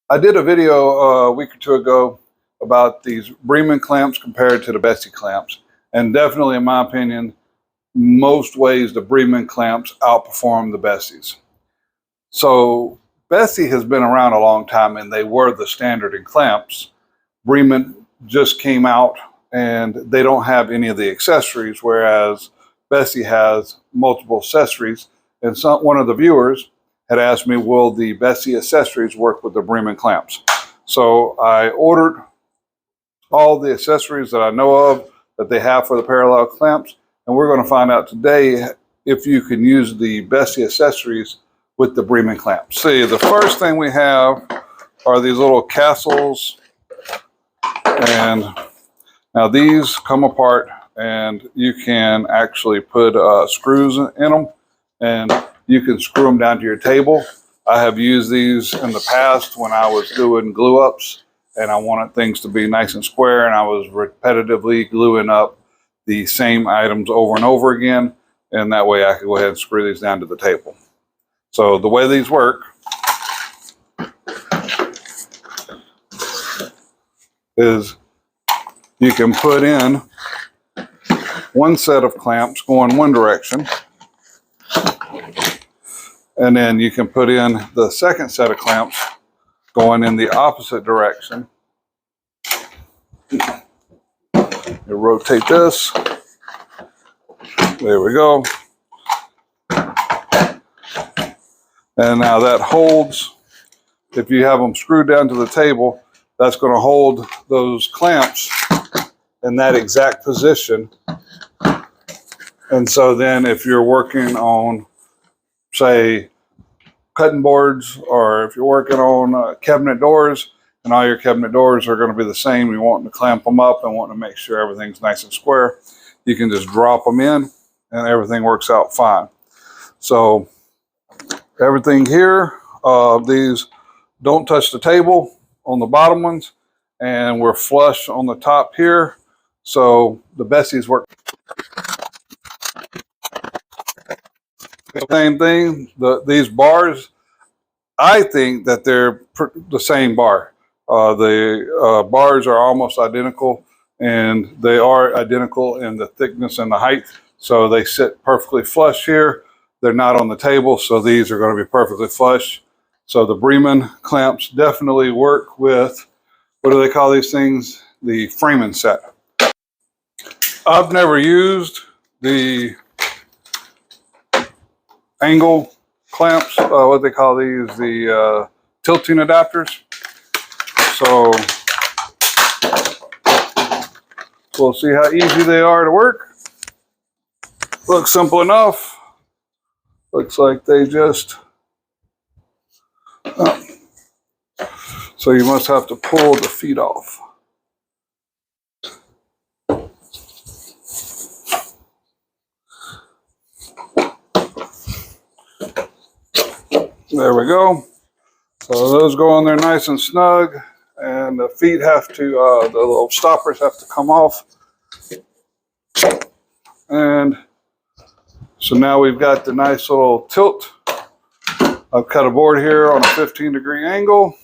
I did a video a week or two ago about these Bremen clamps compared to the Bessey clamps. And definitely, in my opinion, most ways the Bremen clamps outperform the Besseys. So Bessey has been around a long time and they were the standard in clamps. Bremen just came out and they don't have any of the accessories, whereas Bessey has multiple accessories. And one of the viewers had asked me, will the Bessey accessories work with the Bremen clamps? So I ordered all the accessories that I know of that they have for the parallel clamps, and we're going to find out today if you can use the Bessey accessories with the Bremen clamps. See, the first thing we have are these little castles, and now these come apart and you can actually put screws in them and you can screw them down to your table. I have used these in the past when I was doing glue ups and I wanted things to be nice and square, and I was repetitively gluing up the same items over and over again, and that way I could go ahead and screw these down to the table. So the way these work is you can put in one set of clamps going one direction, and then you can put in the second set of clamps going in the opposite direction. You rotate this. There we go. And now that holds, if you have them screwed down to the table, that's going to hold those clamps in that exact position. And so then if you're working on, say, cutting boards, or if you're working on cabinet doors, and all your cabinet doors are going to be the same, you want to clamp them up and want to make sure everything's nice and square, you can just drop them in and everything works out fine. So everything here, these don't touch the table on the bottom ones, and we're flush on the top here. So the Besseys work. Same thing, these bars, I think that they're the same bar. The bars are almost identical, and they are identical in the thickness and the height. So they sit perfectly flush here. They're not on the table, so these are going to be perfectly flush. So the Bremen clamps definitely work with, what do they call these things? The framing set. I've never used the angle clamps, what they call these, the tilting adapters. So we'll see how easy they are to work. Looks simple enough. Looks like they just, so you must have to pull the feet off. There we go. So those go on there nice and snug, and the feet have to, the little stoppers have to come off. And so now we've got the nice little tilt. I've cut a board here on a 15-degree angle.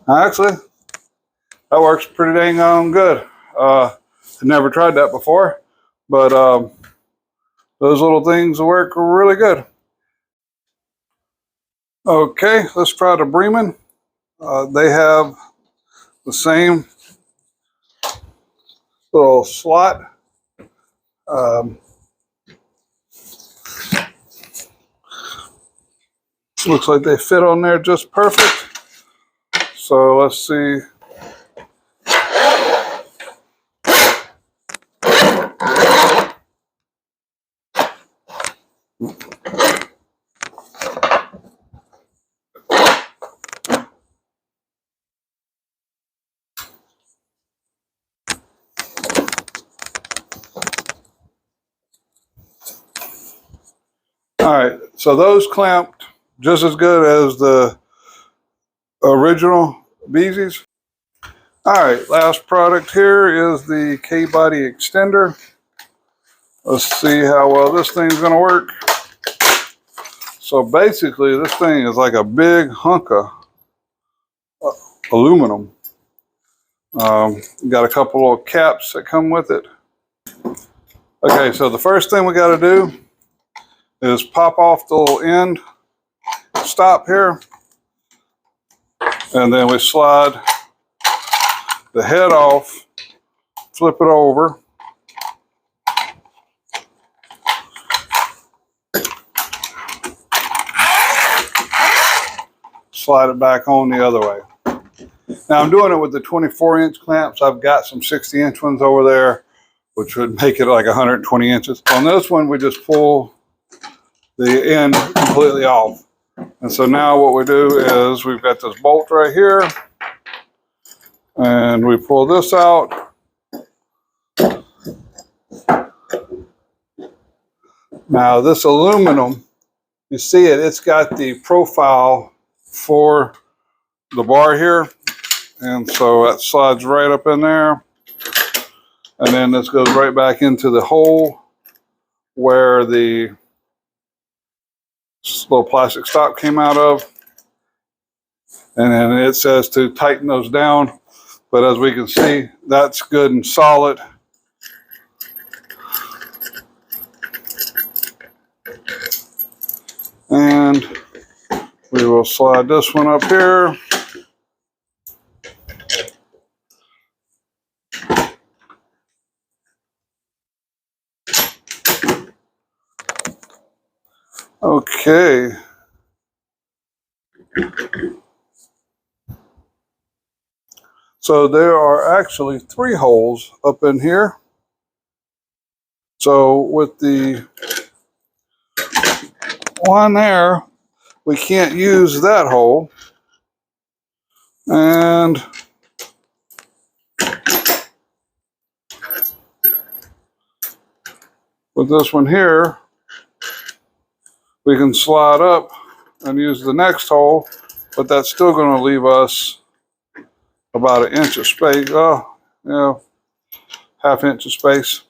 Actually, that works pretty dang on good. I've never tried that before, but those little things work really good. Okay, let's try the Bremen. They have the same little slot. Looks like they fit on there just perfect. So let's see. All right, so those clamped just as good as the original Besseys. All right, last product here is the K-body extender. Let's see how well this thing's gonna work. So basically this thing is like a big hunk of aluminum. Got a couple little caps that come with it. Okay, so the first thing we gotta do is pop off the little end stop here. And then we slide the head off, flip it over. Slide it back on the other way. Now I'm doing it with the 24-inch clamps. I've got some 60-inch ones over there, which would make it like 120 inches. On this one, we just pull the end completely off. And so now what we do is we've got this bolt right here, and we pull this out. Now this aluminum, you see it, it's got the profile for the bar here. And so that slides right up in there. And then this goes right back into the hole where the little plastic stop came out of. And then it says to tighten those down. But as we can see, that's good and solid. And we will slide this one up here. Okay. So there are actually 3 holes up in here. So with the one there, we can't use that hole. And with this one here, we can slide up and use the next hole, but that's still going to leave us about 1 inch of space. Oh, yeah, ½ inch of space.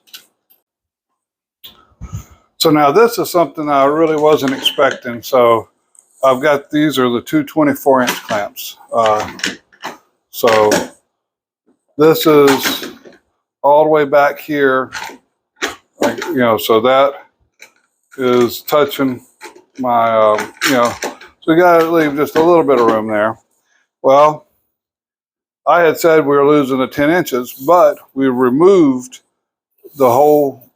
So now this is something I really wasn't expecting. So I've got, these are the 2 24-inch clamps. So this is all the way back here, like, you know, so that is touching my, you know, so we got to leave just a little bit of room there. Well, I had said we were losing the 10 inches, but we removed the whole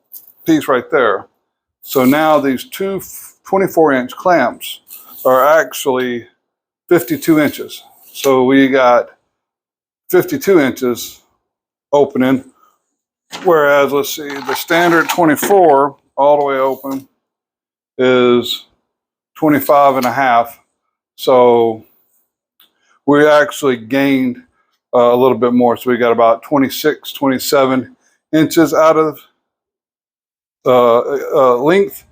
piece right there. So now these 2 24-inch clamps are actually 52 inches. So we got 52 inches opening, whereas, let's see, the standard 24 all the way open is 25.5. So we actually gained a little bit more. So we got about 26, 27 inches out of length.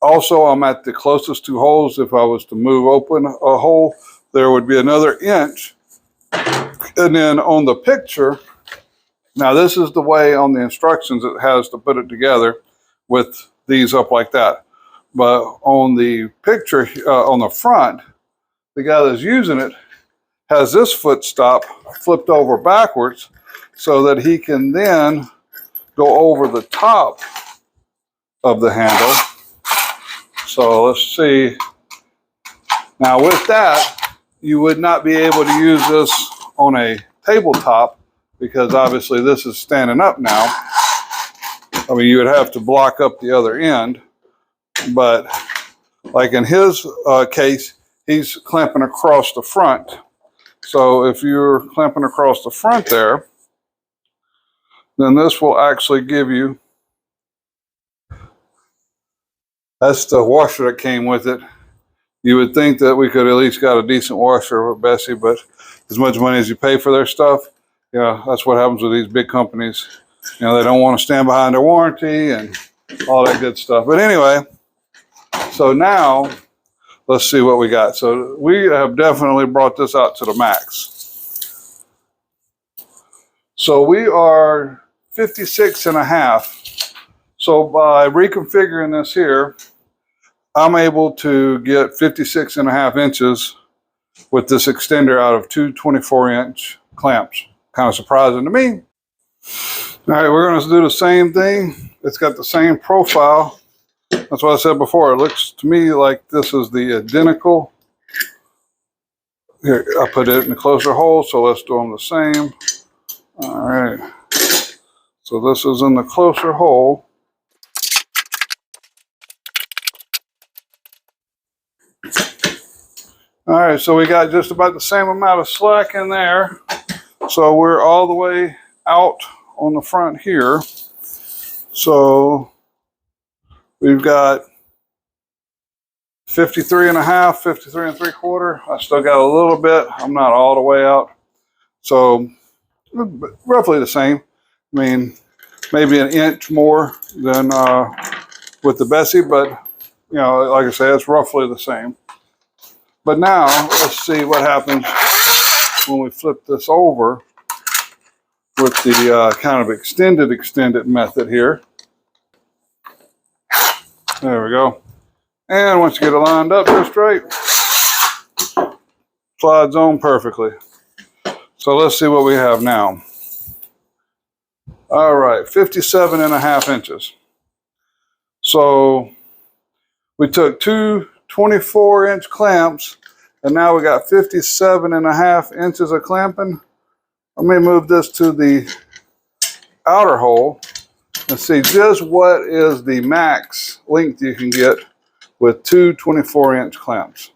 Also, I'm at the closest 2 holes. If I was to move open a hole, there would be another inch. And then on the picture, now this is the way on the instructions it has to put it together with these up like that. But on the picture on the front, the guy that's using it has this foot stop flipped over backwards so that he can then go over the top of the handle. So let's see. Now with that, you would not be able to use this on a tabletop because obviously this is standing up now. I mean, you would have to block up the other end, but like in his case, he's clamping across the front. So if you're clamping across the front there, then this will actually give you, that's the washer that came with it. You would think that we could at least got a decent washer with Bessey, but as much money as you pay for their stuff, yeah, that's what happens with these big companies. You know, they don't want to stand behind their warranty and all that good stuff. But anyway, so now let's see what we got. So we have definitely brought this out to the max. So we are 56.5. So by reconfiguring this here, I'm able to get 56.5 inches with this extender out of two 24-inch clamps. Kind of surprising to me. All right, we're going to do the same thing. It's got the same profile. That's what I said before. It looks to me like this is the identical. Here, I put it in a closer hole, so let's do them the same. All right. So this is in the closer hole. All right, so we got just about the same amount of slack in there. So we're all the way out on the front here. So we've got 53.5, 53 3/4. I still got a little bit. I'm not all the way out. So roughly the same. I mean, maybe an inch more than with the Bessey, but you know, like I said, it's roughly the same. But now let's see what happens when we flip this over with the kind of extended method here. There we go. And once you get it lined up just right, slides on perfectly. So let's see what we have now. All right, 57.5 inches. So we took two 24-inch clamps, and now we got 57.5 inches of clamping. Let me move this to the outer hole and see just what is the max length you can get with two 24-inch clamps.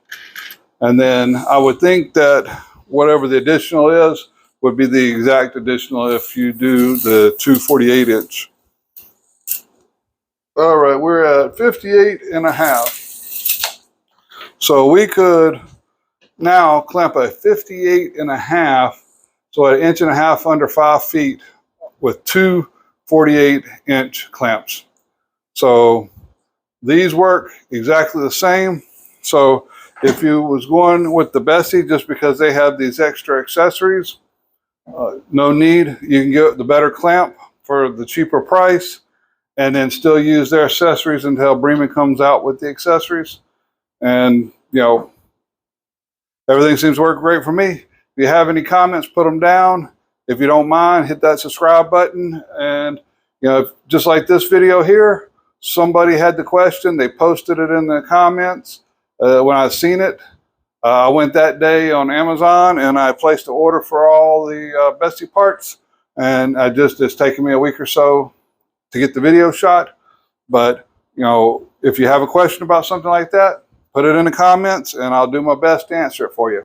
And then I would think that whatever the additional is would be the exact additional if you do the two 48-inch. All right, we're at 58.5. So we could now clamp a 58.5, so an 1.5 inches under 5 feet with two 48-inch clamps. So these work exactly the same. So if you was going with the Bessey just because they have these extra accessories, no need. You can get the better clamp for the cheaper price and then still use their accessories until Bremen comes out with the accessories. And, you know, everything seems to work great for me. If you have any comments, put them down. If you don't mind, hit that subscribe button. And, you know, just like this video here, somebody had the question. They posted it in the comments when I seen it. I went that day on Amazon and I placed an order for all the Bessey parts. And it's taken me a week or so to get the video shot. But, you know, if you have a question about something like that, put it in the comments and I'll do my best to answer it for you.